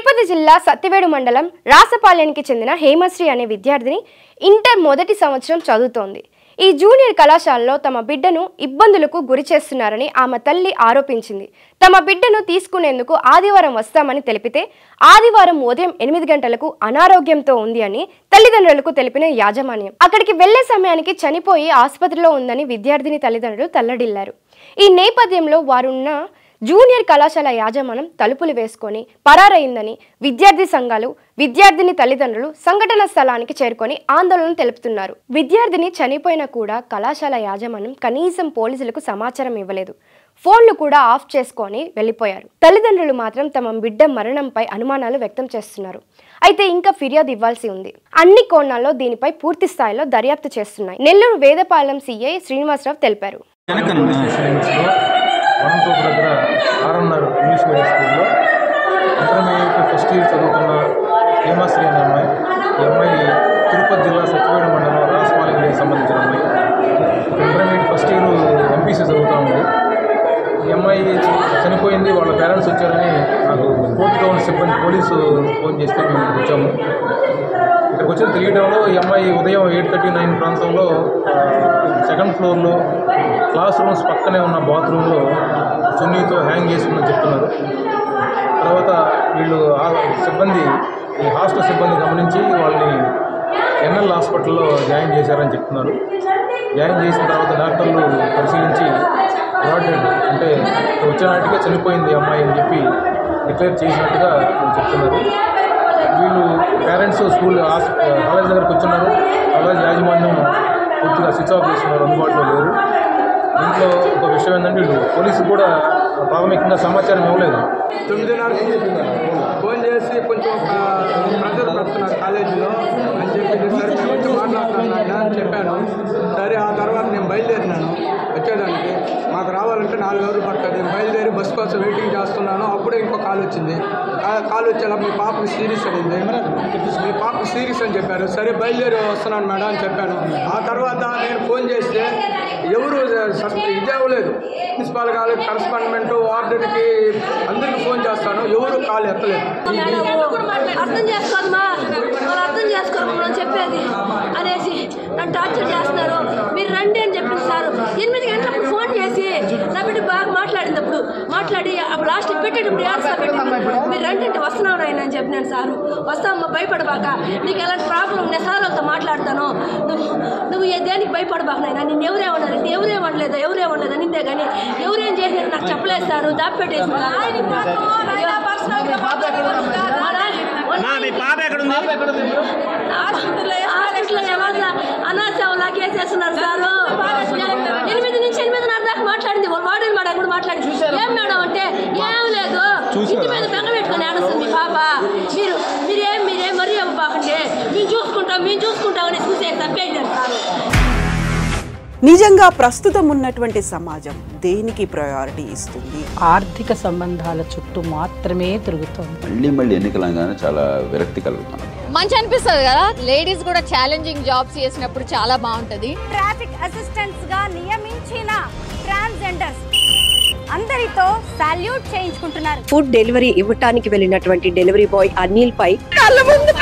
తిరుపతి జిల్లా సత్యవేడు మండలం రాసపాలెనికి చెందిన హేమశ్రీ అనే విద్యార్థిని ఇంటర్ మొదటి సంవత్సరం చదువుతోంది. ఈ జూనియర్ కళాశాలలో తమ బిడ్డను ఇబ్బందులకు గురి చేస్తున్నారని ఆమె తల్లి ఆరోపించింది. తమ బిడ్డను తీసుకునేందుకు ఆదివారం వస్తామని తెలిపితే ఆదివారం ఉదయం 8 గంటలకు అనారోగ్యంతో ఉంది అని తల్లిదండ్రులకు తెలిపిన యాజమాన్యం అక్కడికి వెళ్లే సమయానికి చనిపోయి ఆసుపత్రిలో ఉందని విద్యార్థిని తల్లిదండ్రులు తల్లడిల్లారు. ఈ నేపథ్యంలో వారున్న జూనియర్ కళాశాల యాజమాన్యం తలుపులు వేసుకొని పరారైందని విద్యార్థి సంఘాలు, విద్యార్థిని తల్లిదండ్రులు సంఘటన స్థలానికి చేరుకొని ఆందోళన తెలుపుతున్నారు. విద్యార్థిని చనిపోయినా కూడా కళాశాల యాజమాన్యం కనీసం పోలీసులకు సమాచారం ఇవ్వలేదు. ఫోన్లు కూడా ఆఫ్ చేసుకొని వెళ్లిపోయారు. తల్లిదండ్రులు మాత్రం తమ బిడ్డ మరణంపై అనుమానాలు వ్యక్తం చేస్తున్నారు. అయితే ఇంకా ఫిర్యాదు ఇవ్వాల్సి ఉంది. అన్ని కోణాల్లో దీనిపై పూర్తి స్థాయిలో దర్యాప్తు చేస్తున్నాయి. నెల్లూరు వేదపాలెం సిఐ శ్రీనివాసరావు తెలిపారు. వనంతోపు దగ్గర ఆర్ఎన్ఆర్ ఇంగ్లీష్ మీడియం స్కూల్లో ఇంటర్మీడియట్ ఫస్ట్ ఇయర్ చదువుతున్న హేమశ్రీ అనే అమ్మాయి. ఈ అమ్మాయి తిరుపతి జిల్లా సత్యవేడు మండలం రాసపాలెంకి సంబంధించిన అమ్మాయి. ఇంటర్మీడియట్ ఫస్ట్ ఇయర్ ఎంపీసీ చదువుతూ ఉంది. ఈ అమ్మాయి చనిపోయింది. వాళ్ళ పేరెంట్స్ వచ్చారని నాకు ఫోర్త్ గ్రౌండ్ సిబ్బంది పోలీసు ఫోన్ చేస్తే మేము ఇక్కడికి వచ్చాము. ఇక్కడికి వచ్చిన తెలియడంలో ఈ అమ్మాయి ఉదయం 8:39 ప్రాంతంలో సెకండ్ ఫ్లోర్లో క్లాస్ రూమ్స్ పక్కనే ఉన్న బాత్రూంలో చున్నీతో హ్యాంగ్ చేసుకుందని చెప్తున్నారు. తర్వాత వీళ్ళు సిబ్బంది, ఈ హాస్టల్ సిబ్బంది గమనించి వాళ్ళని ఎన్ఎల్ హాస్పిటల్లో జాయిన్ చేశారని చెప్తున్నారు. జాయిన్ చేసిన తర్వాత డాక్టర్లు పరిశీలించి బ్రాడ్ డెడ్ అంటే వచ్చేనాటిగా చనిపోయింది అమ్మాయి అని చెప్పి డిక్లేర్ చేసినట్టుగా చెప్తున్నారు. వీళ్ళు పేరెంట్స్ స్కూల్ కాలేజ్ దగ్గరకు వచ్చున్నారు. కాలేజ్ యాజమాన్యం పూర్తిగా స్విచ్ ఆఫ్ చేస్తున్నారు, అందుబాటులో లేరు. దీంట్లో ఒక విషయం ఏంటంటే వీళ్ళు పోలీసు కూడా ప్రాథమికంగా సమాచారం ఇవ్వలేదు. 9:30 ఫోన్ చేసి కొంచెం ప్రెజర్ పెడుతున్నారు కాలేజీలో అని చెప్పి సరే మేము వచ్చి మాట్లాడుతున్నాను అని చెప్పాను. సరే ఆ తర్వాత నేను బయలుదేరినాను వచ్చేదానికి. మాకు రావాలంటే 4 అవర్లు పడుతుంది. నేను బయలుదేరి బస్సు కోసం వెయిటింగ్ చేస్తున్నాను. అప్పుడే ఇంకో కాల్ వచ్చింది. కాల్ వచ్చేలా మీ పాపకి సీరియస్ అయింది, మీ పాపకి సీరియస్ అని చెప్పారు. సరే బయలుదేరి వస్తున్నాను మేడం అని చెప్పాను. ఆ తర్వాత నేను ఫోన్ చేస్తే ఎవరు ఇది అవ్వలేదు. ప్రిన్సిపాల్ కాలేజ్ కరస్పాండెంట్ వార్డెన్కి అందరికీ ఫోన్ చేస్తాను, ఎవరు కాల్ ఎత్తలేదు. అర్థం చేసుకోదమ్మా, వాళ్ళు అర్థం చేసుకోమని చెప్పేది అనేసి నన్ను టార్చర్ చేస్తున్నారు. మీరు రండి అని చెప్పింది సార్. 8 గంటలప్పుడు ఫోన్ చేసి నా బిడ్డ బాగా మాట్లాడినప్పుడు మాట్లాడి అప్పుడు లాస్ట్ పెట్టేటప్పుడు ఏడుస్తా పెట్టినప్పుడు మీరు రండి అంటే వస్తున్నావు ఆయన అని చెప్పినాను. సారు వస్తామమ్మా, భయపడబాక, నీకు ఎలాంటి ప్రాబ్లం నేను సార్ వాళ్ళతో మాట్లాడతాను, నువ్వు దేనికి భయపడబాక నాయన, నిన్ను ఎవరేమన్నారు, ఎవరేమనలేదు నిందే కానీ ఎవరేం చేసినారు నాకు చెప్పలేదు సార్, దాపెట్టేసింది. అనాశంలా కేసేస్తున్నారు సారు. 8 నుంచి 8:30 దాకా మాట్లాడింది. వార్డెన్ మేడం కూడా మాట్లాడింది. ఏం మేడం అంటే ఏం లేదు, ఇంటి మీద బెంగ పెట్టుకుని ఏడుస్తుంది పాప, మీరేం మరీ అవ్వబాకండి, మేము చూసుకుంటామని చూసేసి తప్పేసారు సారు. నిజంగా ప్రస్తుతం ఉన్నటువంటి సమాజం దేనికి ప్రయారిటీ ఇస్తుంది? ఆర్థిక సంబంధాల చుట్టూ మాత్రమే తిరుగుతుంది. మళ్ళీ ఎన్నికలంగానే చాలా విరక్తి కలుగుతుంది. మంచి అనిపిస్తుంది కదా, లేడీస్ కూడా ఛాలెంజింగ్ జాబ్స్ చేసినప్పుడు చాలా బాగుంటది. ట్రాఫిక్ అసిస్టెంట్స్ గా నియమించిన ట్రాన్స్జెండర్స్ అందరితో సాల్యూట్ చేయించుకుంటున్నారు. ఫుడ్ డెలివరీ ఇవ్వటానికి వెళ్ళినటువంటి డెలివరీ బాయ్ అనిల్ పై కళ్ళ ముందు